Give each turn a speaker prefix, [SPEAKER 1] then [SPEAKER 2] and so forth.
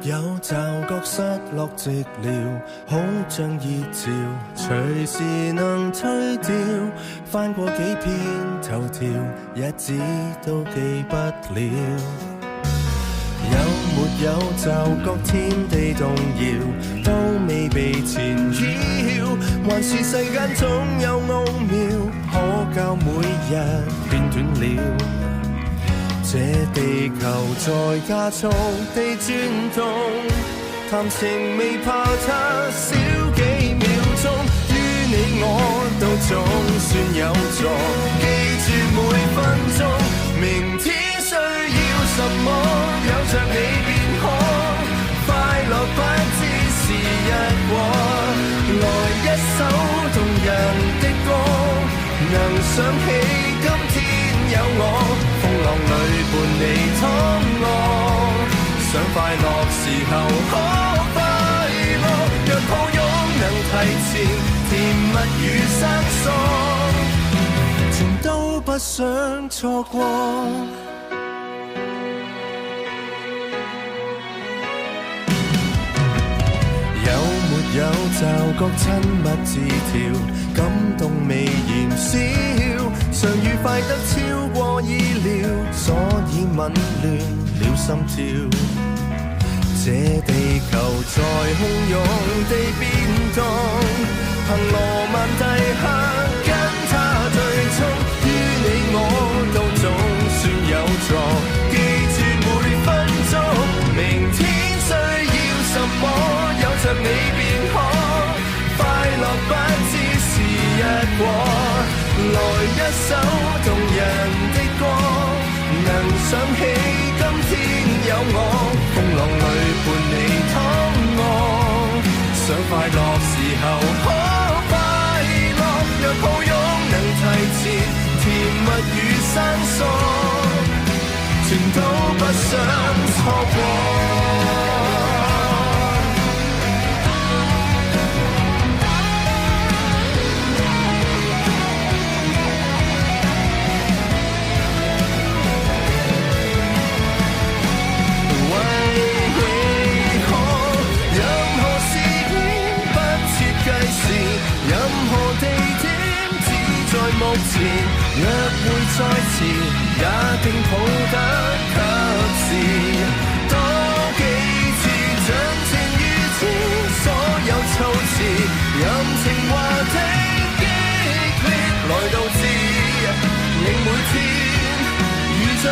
[SPEAKER 1] 有驟覺失落寂寥，好像熱潮，隨時能推掉。翻過幾篇頭條，日子都記不了。有沒有驟覺天地動搖，都未被纏繞，還是世間總有奧妙，可教每日變短了。這地球在加速地轉動，談情未怕差少幾秒鐘，於你我都總算有助。記住每分鐘，明天需要什麼，有着你便可。快樂不知時日過，來一首動人的歌，能想起今天有我。風浪裏伴你躺臥，想快樂時候可快樂，若抱擁能提前，甜蜜與生疏，全都不想錯過。有沒有驟覺親密字條，感動未嫌少，常愉快得超過意料，所以紊亂了心跳。這地球在洶湧地變動，憑羅曼蒂克跟他對衝，於你我都總算有助。記住每分鐘，明天需要什麼，有着你便可。快樂不知時日過，來一首動人的歌，能想起今天有我。風浪裏伴你躺臥，想快樂時候可快樂，若抱擁能提前，甜蜜與生疏，全都不想錯過。任何地點只在目前，若會再遲，也定抱得及時。多幾次盡情預知所有措辭，任情話的激烈來導致，令每天如像